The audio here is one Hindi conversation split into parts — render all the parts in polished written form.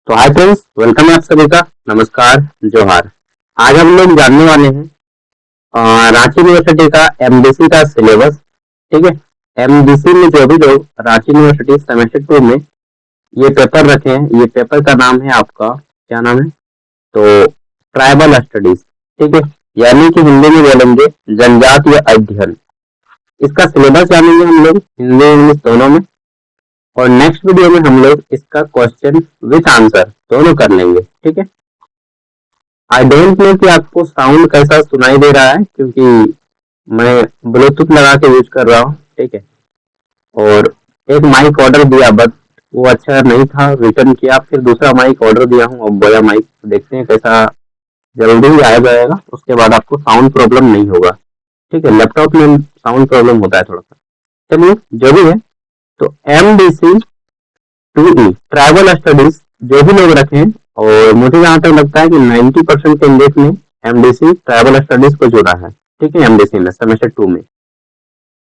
तो हाय फ्रेंड्स, वेलकम है आप सभी का। नमस्कार, जोहार। आज हम लोग जानने वाले हैं रांची यूनिवर्सिटी का एमडीसी का सिलेबस। ठीक है, एमडीसी में जो भी लोग रांची यूनिवर्सिटी सेमेस्टर 2 में ये पेपर रखे हैं, ये पेपर का नाम है आपका, क्या नाम है, तो ट्राइबल स्टडीज। ठीक है, यानी कि हिंदी में बोलेंगे जनजातीय अध्ययन। इसका सिलेबस जानेंगे हम लोग हिंदी इंग्लिश दोनों में, और नेक्स्ट वीडियो में हम लोग इसका क्वेश्चन विथ आंसर दोनों कर लेंगे। ठीक है, आई डोंट नो कि आपको साउंड कैसा सुनाई दे रहा है, क्योंकि मैं ब्लूटूथ लगा के यूज कर रहा हूँ। ठीक है, और एक माइक ऑर्डर दिया बट वो अच्छा नहीं था, रिटर्न किया, फिर दूसरा माइक ऑर्डर दिया हूँ, अब बोया माइक देखते हैं कैसा, जल्दी ही आ जाएगा, उसके बाद आपको साउंड प्रॉब्लम नहीं होगा। ठीक है, लैपटॉप में साउंड प्रॉब्लम होता है थोड़ा सा। चलिए, जो भी है, तो MDC 2E ट्राइबल स्टडीज जो भी लोग रखें, और मुझे जहाँ तक लगता है कि 90% कैंडिडेट ने एमडीसी ट्राइबल स्टडीज को जोड़ा है। ठीक है, एमडीसी में सेमेस्टर 2 में,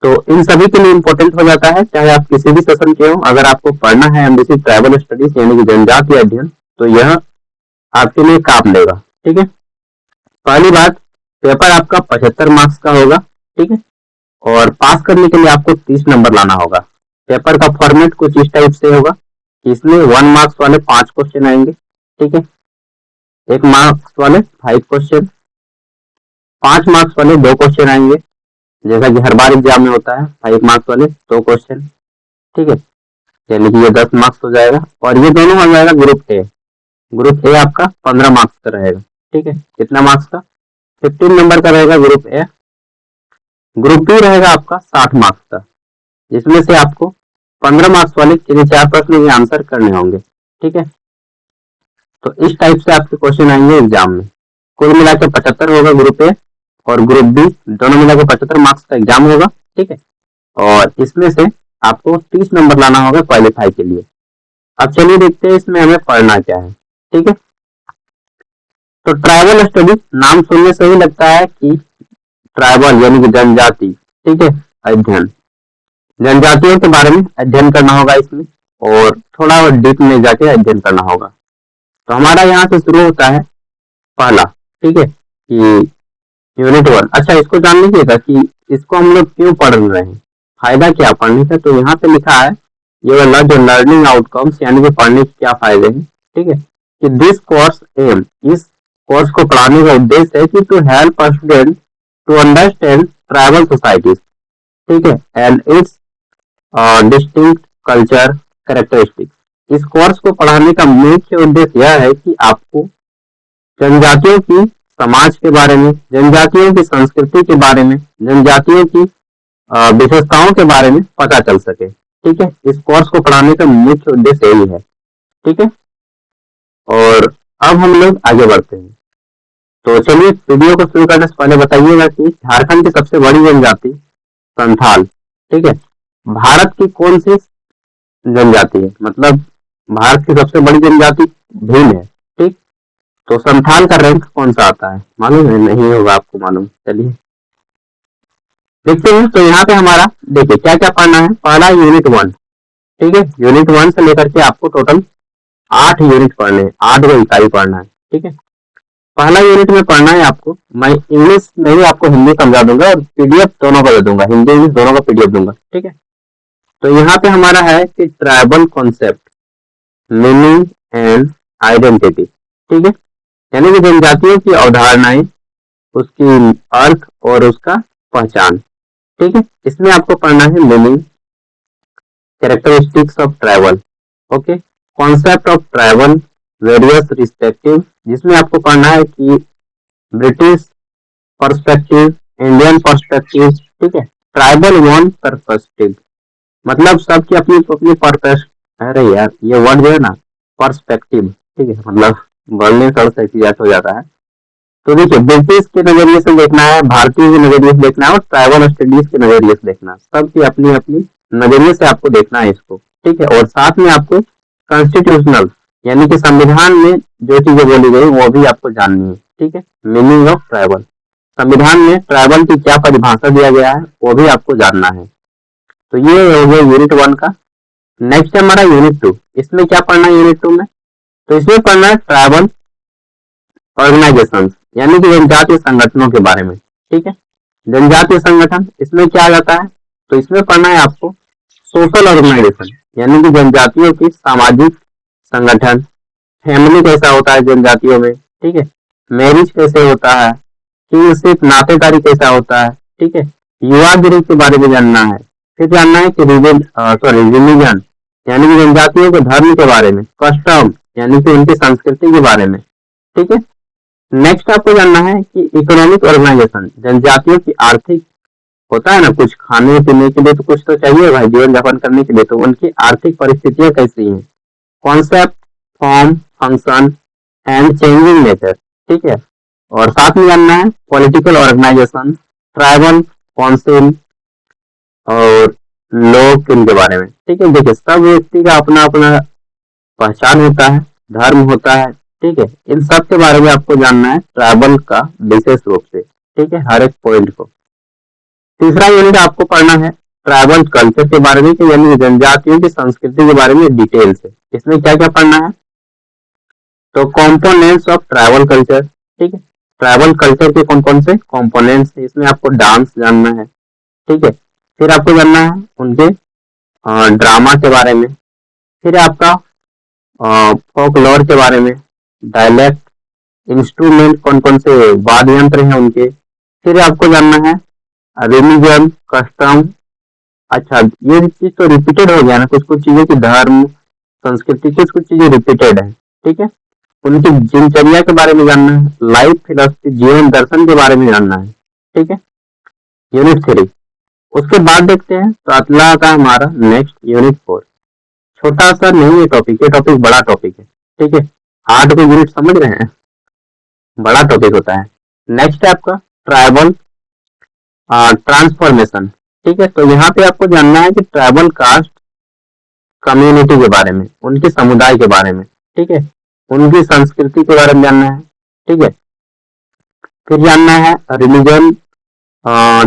तो इन सभी के लिए इम्पोर्टेंट हो जाता है, चाहे आप किसी भी सेशन के हो। अगर आपको पढ़ना है एमडीसी ट्राइबल स्टडीज यानी कि जनजातीय अध्ययन, तो यह आपके लिए काम देगा। ठीक है, पहली बात, पेपर आपका 75 मार्क्स का होगा। ठीक है, और पास करने के लिए आपको 30 नंबर लाना होगा। पेपर का फॉर्मेट कुछ इस टाइप से होगा कि इसमें 1 मार्क्स वाले 5 क्वेश्चन आएंगे। ठीक है, 1 मार्क्स वाले 5 क्वेश्चन, 5 मार्क्स वाले 2 क्वेश्चन आएंगे, जैसा कि हर बार एग्जाम में होता है, 5 मार्क्स वाले 2 क्वेश्चन। ठीक है, यानी कि ये 10 मार्क्स हो जाएगा, और ये दोनों हो जाएगा ग्रुप ए। ग्रुप ए आपका 15 मार्क्स का रहेगा। ठीक है, कितना मार्क्स का, 15 नंबर का रहेगा ग्रुप ए। ग्रुप बी रहेगा आपका 60 मार्क्स का, जिसमें से आपको 15 मार्क्स वाले किसी 4 प्रश्न के आंसर करने होंगे। ठीक है, तो इस टाइप से आपके क्वेश्चन आएंगे एग्जाम में। कुल मिलाकर 75 होगा ग्रुप ए, और ग्रुप बी दोनों मिलाकर 75 मार्क्स का एग्जाम होगा। ठीक है, और इसमें से आपको 30 नंबर लाना होगा क्वालिफाई के लिए। अब चलिए देखते हैं इसमें हमें पढ़ना क्या है। ठीक है, तो ट्राइबल स्टडी नाम सुनने से ही लगता है कि ट्राइबल यानी कि जनजाति। ठीक है, अध्ययन, जनजातियों के बारे में अध्ययन करना होगा इसमें, और थोड़ा डीप में जाके अध्ययन करना होगा। तो हमारा यहाँ से शुरू होता है पहला। ठीक है, कि यूनिट 1। अच्छा, इसको जान लीजिएगा कि इसको हम लोग क्यों पढ़ रहे हैं, फायदा क्या पढ़ने का। तो यहाँ पे लिखा है ये वाला जो लर्निंग आउटकम्स, यानी कि पढ़ने के क्या फायदे हैं। ठीक है, कि दिस कोर्स एम, इस कोर्स को पढ़ाने का उद्देश्य है कि to help student to understand tribal societies. ठीक है, and it's distinct culture characteristics. इस कोर्स को पढ़ाने का मुख्य उद्देश्य यह है कि आपको जनजातियों की समाज के बारे में, जनजातियों की संस्कृति के बारे में, जनजातियों की विशेषताओं के बारे में पता चल सके। ठीक है, इस कोर्स को पढ़ाने का मुख्य उद्देश्य यही है। ठीक है, और अब हम लोग आगे बढ़ते हैं। तो चलिए, वीडियो को शुरू करने से पहले बताइएगा कि झारखंड की सबसे बड़ी जनजाति संथाल। ठीक है, भारत की कौन सी जनजाति है, मतलब भारत की सबसे बड़ी जनजाति भील है। ठीक, तो संथाल का रैंक कौन सा आता है, मालूम है? नहीं होगा आपको मालूम। चलिए देखते हैं। तो यहाँ पे हमारा देखिए क्या क्या पढ़ना है। पहला यूनिट 1। ठीक है, यूनिट 1 से लेकर के आपको टोटल 8 यूनिट पढ़ने हैं, 8 को इकाई पढ़ना है। ठीक है, पहला यूनिट में पढ़ना है आपको, मैं इंग्लिश में ही आपको हिंदी समझा दूंगा, और पीडीएफ दोनों का दे दूंगा, हिंदी इंग्लिश दोनों का पीडीएफ दूंगा। ठीक है, तो यहाँ पे हमारा है कि tribal concept, meaning and identity. ठीक है, यानी कि जनजातियों की अवधारणाएं, उसकी अर्थ और उसका पहचान। ठीक है, इसमें आपको पढ़ना है meaning, characteristics of tribal, okay, concept of tribal, various respective, जिसमें आपको पढ़ना है कि ब्रिटिश पर्सपेक्टिव, इंडियन पर्सपेक्टिव। ठीक है, ट्राइबल वन पर्सपेक्टिव, मतलब सबकी अपनी अपनी पर्सपेक्टिव। अरे यार, ये वर्ड जो है ना, पर्सपेक्टिव, ठीक है, मतलब बोलने थोड़ा सा एहतियात हो जाता है। तो देखिए, ब्रिटिश के नजरिए से देखना है, भारतीय के नजरिए से देखना है, और ट्राइबल स्टडीज के नजरिए से देखना है। सबकी अपनी अपनी नजरिए से आपको देखना है इसको। ठीक है, और साथ में आपको कॉन्स्टिट्यूशनल यानी कि संविधान में जो चीजें बोली गई वो भी आपको जाननी है। ठीक है, मीनिंग ऑफ ट्राइबल, संविधान में ट्राइबल की क्या परिभाषा दिया गया है वो भी आपको जानना है। तो ये हो गया यूनिट 1 का। नेक्स्ट है हमारा यूनिट 2। इसमें क्या पढ़ना है यूनिट 2 में, तो इसमें पढ़ना है ट्राइबल ऑर्गेनाइजेशन, यानी कि जनजातीय संगठनों के बारे में। ठीक है, जनजातीय संगठन इसमें क्या आ जाता है, तो इसमें पढ़ना है आपको सोशल ऑर्गेनाइजेशन, यानी कि जनजातियों की सामाजिक संगठन। फैमिली कैसा होता है जनजातियों में, ठीक है, मैरिज कैसे होता है, किनशिप नातेदारी कैसा होता है, ठीक है, युवागिरी के बारे में जानना है। फिर जानना है कि रिलीजन, यानी कि जनजातियों के धर्म के बारे में। कस्टम, यानी कि उनकी संस्कृति के बारे में। ठीक है, नेक्स्ट आपको जानना है कि इकोनॉमिक ऑर्गेनाइजेशन, जनजातियों की आर्थिक, होता है ना, कुछ खाने पीने के लिए तो कुछ तो चाहिए भाई, जीवन यापन करने के लिए, तो उनकी आर्थिक परिस्थितियां कैसी हैं। Concept, form, function and changing nature. ठीक है, और साथ में जानना है पॉलिटिकल ऑर्गेनाइजेशन, ट्राइबल काउंसिल और लोग इनके बारे में। ठीक है, देखिए सब व्यक्ति का अपना अपना पहचान होता है, धर्म होता है। ठीक है, इन सब के बारे में आपको जानना है ट्राइबल का विशेष रूप से। ठीक है, हर एक पॉइंट को। तीसरा यूनिट आपको पढ़ना है ट्राइबल कल्चर के बारे में, यानी जनजातियों की संस्कृति के बारे में डिटेल से। इसमें क्या क्या पढ़ना है, तो कॉम्पोनेंट्स ऑफ ट्राइबल कल्चर। ठीक है, ट्राइबल कल्चर के कौन कौन से कॉम्पोनेंट्स है, इसमें आपको डांस जानना है। ठीक है, फिर आपको जानना है उनके ड्रामा के बारे में। फिर आपका फोकलोर के बारे में, डायलेक्ट, इंस्ट्रूमेंट कौन कौन से वाद्य यंत्र हैं उनके। फिर आपको जानना है रिलीजन, कस्टम। अच्छा, ये चीज तो रिपीटेड हो गया ना, कुछ कुछ चीजें की धर्म संस्कृति, कुछ कुछ चीजें रिपीटेड है। ठीक है, उनकी दिनचर्या के बारे में जानना है, लाइफ फिलोसफी, जीवन दर्शन के बारे में जानना है। ठीक है, यूनिट 3। उसके बाद देखते हैं तो अगला का हमारा नेक्स्ट यूनिट 4। छोटा सा नहीं है टॉपिक, ये टॉपिक बड़ा टॉपिक है। ठीक है, 8 को यूनिट समझ रहे हैं, बड़ा टॉपिक होता है। नेक्स्ट है आपका ट्राइबल ट्रांसफॉर्मेशन। ठीक है, तो यहाँ पे आपको जानना है कि ट्राइबल कास्ट कम्युनिटी के बारे में, उनके समुदाय के बारे में। ठीक है, उनकी संस्कृति के बारे में जानना है। ठीक है, फिर जानना है रिलीजन।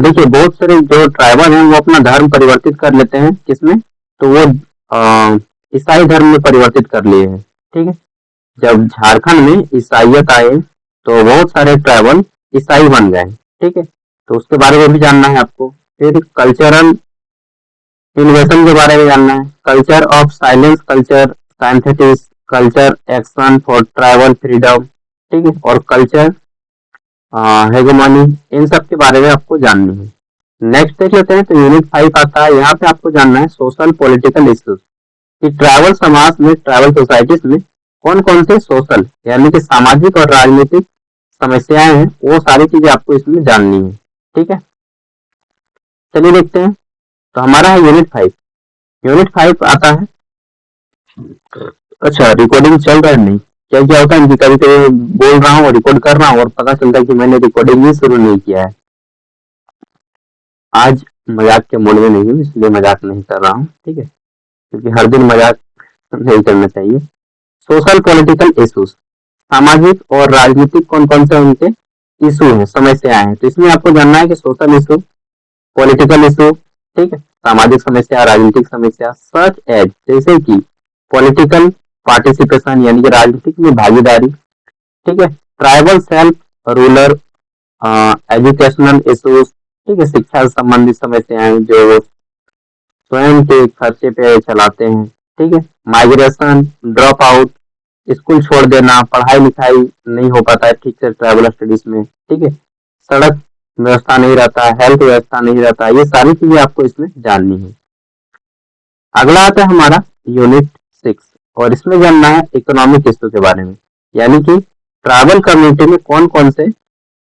देखिए बहुत सारे जो ट्राइबल हैं वो अपना धर्म परिवर्तित कर लेते हैं, किसमें, तो वो ईसाई धर्म में परिवर्तित कर लिए हैं। ठीक है, जब झारखंड में ईसाइयत आए तो बहुत सारे ट्राइबल ईसाई बन गए। ठीक है, तो उसके बारे में भी जानना है आपको। फिर कल्चरल इनोवेशन के बारे में जानना है, culture of silence, culture synthetics, culture action for tribal freedom. ठीक है, और कल्चर हेगेमनी, इन सब के बारे में आपको जाननी है। नेक्स्ट देख लेते हैं, तो यूनिट 5 आता है। यहाँ पे आपको जानना है सोशल पॉलिटिकल इश्यूज, कि ट्राइबल समाज में, ट्राइबल सोसाइटीज में कौन कौन से सोशल, यानी कि सामाजिक और राजनीतिक समस्याएं हैं, वो सारी चीजें आपको इसमें जाननी है। ठीक है, चलिए देखते हैं। तो हमारा है यूनिट 5। यूनिट 5 आता है, अच्छा रिकॉर्डिंग चल रहा है नहीं, क्या क्या होता है कि कभी कभी बोल रहा हूँ और रिकॉर्ड कर रहा हूँ और पता चलता है कि मैंने रिकॉर्डिंग ही शुरू नहीं किया है। आज मजाक के मूड में नहीं हूँ, इसलिए मजाक नहीं कर रहा हूँ। ठीक है, क्योंकि हर दिन मजाक नहीं करना चाहिए। सोशल पॉलिटिकल इश्यूज, सामाजिक और राजनीतिक कौन कौन से उनके इशू हैं, समस्याएं हैं। तो इसमें आपको जानना है कि सोशल इशू, पॉलिटिकल इशू, ठीक है, सामाजिक समस्या, राजनीतिक समस्या, सच एज, जैसे कि पॉलिटिकल पार्टिसिपेशन, यानी कि राजनीतिक में भागीदारी। ठीक है, tribal self ruler educational issues, ठीक है, शिक्षा से संबंधित समस्याएं जो वो स्वयं के खर्चे पे चलाते हैं। ठीक है, माइग्रेशन, ड्रॉप आउट, स्कूल छोड़ देना, पढ़ाई लिखाई नहीं हो पाता है ठीक से ट्राइबल स्टडीज में। ठीक है, सड़क व्यवस्था नहीं रहता, हेल्थ व्यवस्था नहीं रहता, ये सारी चीजें आपको इसमें जाननी है। अगला आता है हमारा यूनिट 6, और इसमें जानना है इकोनॉमिक इश्यू के बारे में, यानी कि ट्राइबल कम्युनिटी में कौन कौन से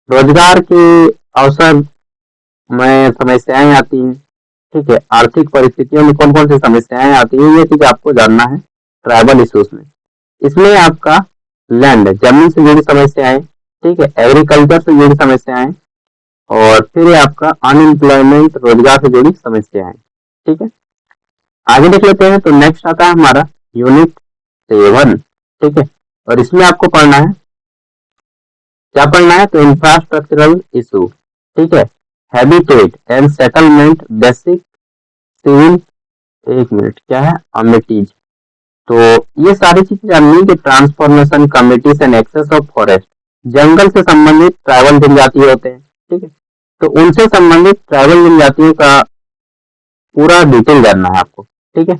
रोजगार के अवसर में समस्याएं आती हैं। ठीक है, आर्थिक परिस्थितियों में कौन कौन सी समस्याएं आती हैं, ये चीज आपको जानना है ट्राइबल इश्यूज में। इसमें आपका लैंड, जमीन से जुड़ी समस्याएं, ठीक है, एग्रीकल्चर से जुड़ी समस्याएं, और फिर आपका अनएम्प्लॉयमेंट, रोजगार से जुड़ी समस्याएं। ठीक है, आगे देख लेते हैं। तो नेक्स्ट आता है हमारा यूनिट 7। ठीक है, और इसमें आपको पढ़ना है, क्या पढ़ना है, तो इंफ्रास्ट्रक्चरल इशू। ठीक है, habitat and settlement, basic civil, एक मिनट क्या है, अमेटीज, तो ये सारी चीजें जाननी है कि transformation committees and access of forest, जंगल से संबंधित ट्राइबल जनजाति होते हैं, ठीक है। तो उनसे संबंधित ट्राइबल जनजातियों का पूरा डिटेल जानना है आपको, ठीक है।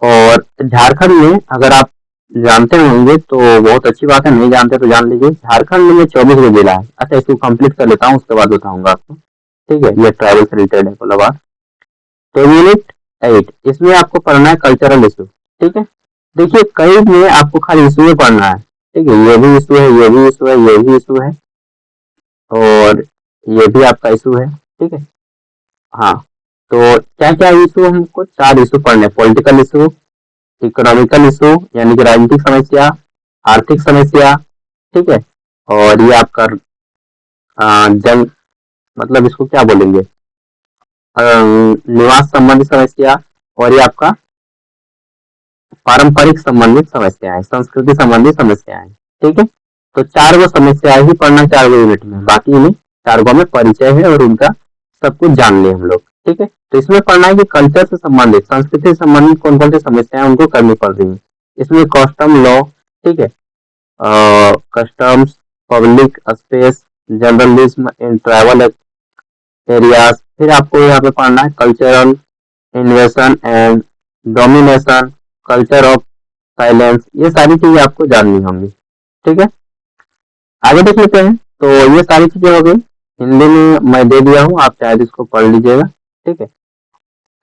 और झारखंड में अगर आप जानते होंगे तो बहुत अच्छी बात है, नहीं जानते तो जान लीजिए। झारखंड में 24 गो जिला है। अच्छा, इसको कंप्लीट कर लेता हूँ, उसके बाद बताऊंगा आपको, ठीक है। ये ट्राइबल से रिलेटेड है कोलाबार। तो यूनिट 8, इसमें आपको पढ़ना है कल्चरल इशू, ठीक है। देखिए, कई में आपको खाली इशू में पढ़ना है, ठीक है। ये भी इशू है, ये भी इशू है, ये भी इशू है, और ये भी आपका इशू है, ठीक है। हाँ, तो क्या क्या इशू, हमको 4 इशू पढ़ने, पॉलिटिकल इशू, इकोनॉमिकल इशू यानी कि राजनीतिक समस्या, आर्थिक समस्या, ठीक है। और ये आपका जन, मतलब इसको क्या बोलेंगे, निवास संबंधी समस्या, और ये आपका पारंपरिक संबंधित समस्याएं, संस्कृति संबंधी समस्याएं, ठीक है। तो 4 गो समस्याएं ही पढ़ना 4 गो यूनिट में, बाकी इन्हीं 4 गो में परिचय है और उनका सब कुछ जान ले हम लोग, ठीक है। तो इसमें पढ़ना है कि कल्चर से संबंधित, संस्कृति से संबंधित कौन कौन सी समस्याएं उनको करनी पड़ रही है। इसमें कस्टम लॉ, ठीक है, customs, public space, journalism in travel areas. फिर आपको यहाँ पे पढ़ना है cultural इन्वेशन and domination, culture of silence. ये सारी चीजें आपको जाननी होंगी, ठीक है। आगे देख लेते हैं। तो ये सारी चीजें हो गई, हिंदी में मैं दे दिया हूँ, आप शायद इसको पढ़ लीजिएगा, ठीक है।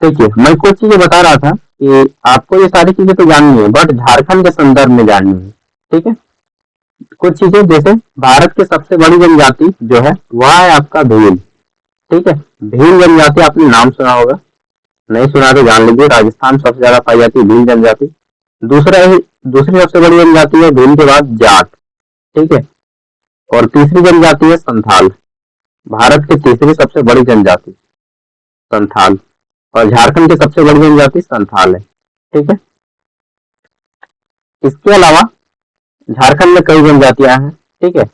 देखिए, मैं कुछ चीजें बता रहा था कि आपको ये सारी चीजें तो जाननी है, बट झारखंड के संदर्भ में जाननी है, ठीक है। कुछ चीजें जैसे भारत की सबसे बड़ी जनजाति जो है वह है आपका भील, ठीक है। भील जनजाति आपने नाम सुना होगा, नहीं सुना तो जान लीजिए। राजस्थान सबसे ज्यादा पाई जाती है भील जनजाति। दूसरी सबसे बड़ी जनजाति है भील के बाद जाट, ठीक है। और तीसरी जनजाति है संथाल, भारत की तीसरी सबसे बड़ी जनजाति संथाल, और झारखंड की सबसे बड़ी जनजाति संथाल है, ठीक है। इसके अलावा झारखंड में कई जनजातियां हैं, ठीक है।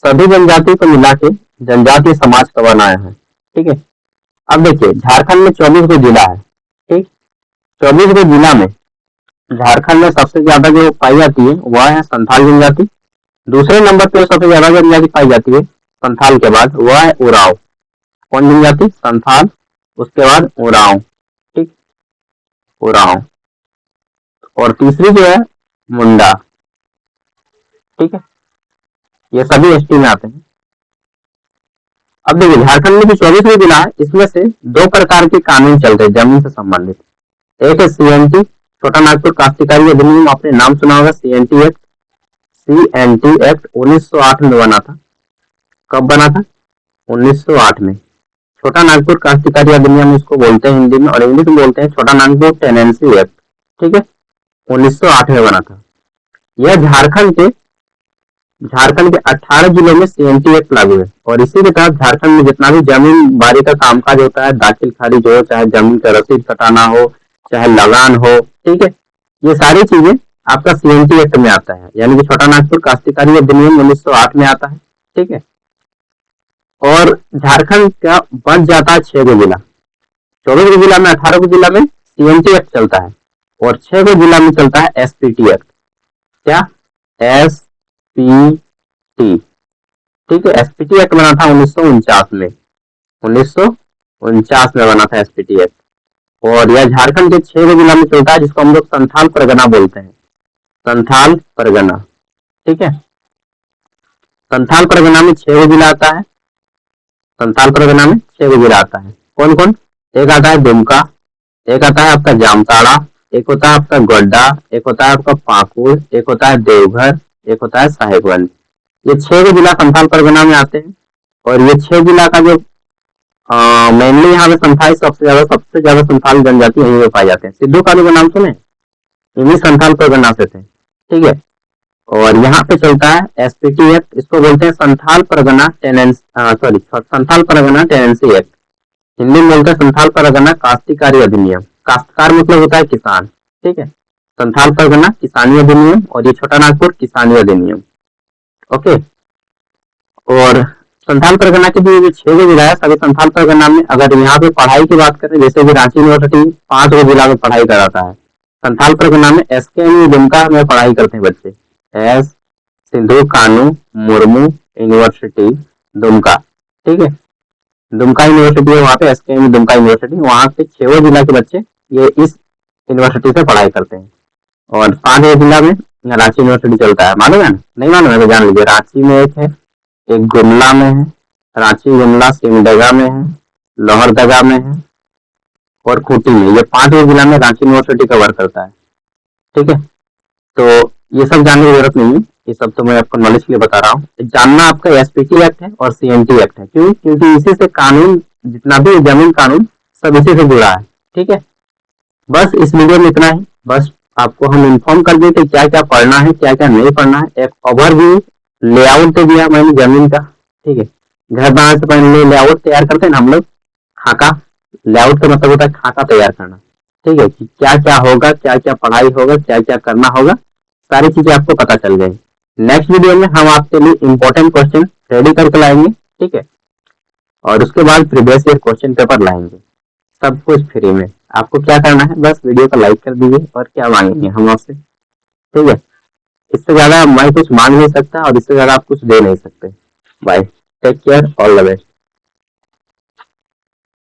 सभी जनजाति को मिला के जनजातीय समाज का बनाया है, ठीक है। अब देखिए, झारखंड में 24 गो जिला है, ठीक। 24 गो जिला में झारखंड में सबसे ज्यादा जो पाई जाती है वह है संथाल जनजाति। दूसरे नंबर पे सबसे ज्यादा जनजाति पाई जाती है संथाल के बाद वह है उराव। कौन जनजाति? संथाल, उसके बाद उराव, ठीक, उराव। और तीसरी जो है मुंडा, ठीक है। ये सभी एसटी में आते हैं। अब देखिए, झारखंड में जो 24 जिला है इसमें से 2 प्रकार के कानून चलते हैं जमीन से संबंधित। एक है सीएनटी, छोटा नागपुर काश्तकारी अधिनियम, आपने नाम सुना होगा, सीएनटी एक्ट। सीएनटी एक्ट 1908 में बना था। कब बना था? 1908 में। छोटा नागपुर काश्तकारी अधिनियम इसको बोलते हैं हिंदी में, और इंग्लिश में बोलते हैं छोटा नागपुर टेनेंसी एक्ट, ठीक है। 1908 में बना था। यह झारखंड के 18 जिलों में सीएनटी एक्ट लागू है, और इसी के तहत झारखंड में जितना भी जमीन बारी का कामकाज होता है, दाखिल खारिज हो, चाहे जमीन का रसीद कटाना हो, चाहे लगान हो, ठीक है, ये सारी चीजें आपका सीएनटी एक्ट में आता है, यानी कि छोटा नागपुर काश्तकारी अधिनियम 1908 में आता है, ठीक है। और झारखंड का बच जाता है 6 गो जिला। 24 जिला में 18 गो जिला में सीएनटी एक्ट चलता है, और 6 गो जिला में चलता है एसपीटी एक्ट। क्या? एसपीटी, ठीक है। एसपीटी एक्ट बना था 1949 में, 1949 में बना था एसपीटी एक्ट। और यह झारखंड के 6 गो जिला में चलता है, जिसको हम लोग संथाल परगना बोलते हैं, संथाल परगना, ठीक है। संथाल परगना में 6 गो जिला आता है, संथाल परगना में 6 गो जिला आता है। कौन कौन? एक आता है दुमका, एक आता है आपका जामताड़ा, एक होता है आपका गोड्डा, एक होता है आपका पाकुड़, एक होता है देवघर, एक होता है साहेबगंज। ये 6 गो जिला संथाल परगना में आते हैं। और ये 6 जिला का जो मेनली यहाँ पे संथाल सबसे ज्यादा संथाल जनजाति यहीं पे पाए जाते हैं। सिद्धू कानू का नाम सुने? इन्हीं संथाल परगना से थे, ठीक है। और यहाँ पे चलता है एसपीटी एक्ट, इसको बोलते हैं संथाल परगना संथाल परगना टेनेंसी एक्ट। हिंदी में बोलते हैं संथाल परगना काश्तकारी अधिनियम। काश्तकार मतलब होता है किसान, ठीक है। संथाल परगना किसानी अधिनियम, और ये छोटा नागपुर किसानी अधिनियम, ओके। और संथाल परगना के भी 6 गो जिला है सभी संथाल परगना में। अगर यहाँ पे पढ़ाई की बात करें, जैसे कि रांची यूनिवर्सिटी 5 गो जिला में पढ़ाई कराता है, संथाल परगना में SKM दुमका में पढ़ाई करते हैं बच्चे। एस सिंधु कानू मुर्मू यूनिवर्सिटी दुमका, ठीक है, दुमका यूनिवर्सिटी है वहाँ पे, SKM दुमका यूनिवर्सिटी, वहाँ से 6 जिला के बच्चे ये इस यूनिवर्सिटी से पढ़ाई करते हैं। और 5 जिला में रांची यूनिवर्सिटी चलता है, मालूम है ना? नहीं मालूम है तो जान लीजिए। रांची में एक है, एक गुमला में है, रांची गुमला सिमडेगा में है, लोहरदगा में है और खूंटी में। ये 5 जिला में रांची यूनिवर्सिटी कवर करता है, ठीक है। तो ये सब जानने की जरूरत नहीं है, ये सब तो मैं आपको नॉलेज के लिए बता रहा हूँ। जानना आपका SPT एक्ट है और CMT एक्ट है, क्यों? क्योंकि इसी से कानून, जितना भी जमीन कानून सब इसी से जुड़ा है, ठीक है। बस इस वीडियो में इतना ही। बस आपको हम इन्फॉर्म कर दें कि क्या क्या पढ़ना है, क्या क्या नहीं पढ़ना है। एक ओवरव्यू लेआउट दे दिया मैंने जमीन का, ठीक है। घर बनाने से पहले लेआउट तैयार करते हैं ना हम लोग, खाका। लेआउट का मतलब होता है खाका तैयार करना, ठीक है, कि क्या क्या होगा, क्या क्या पढ़ाई होगा, क्या क्या करना होगा, सारी चीजें आपको पता चल जाएगी। नेक्स्ट वीडियो में हम आपके लिए इंपॉर्टेंट क्वेश्चन रेडी करके लाएंगे, ठीक है, और उसके बाद प्रीवियस ईयर क्वेश्चन पेपर लाएंगे, सब कुछ फ्री में। आपको क्या करना है, बस वीडियो को लाइक कर दीजिए, और क्या मांगेंगे हम आपसे, ठीक है। इससे ज्यादा मैं कुछ मांग नहीं सकता और इससे ज्यादा आप कुछ दे नहीं सकते। Bye, take care, all the best.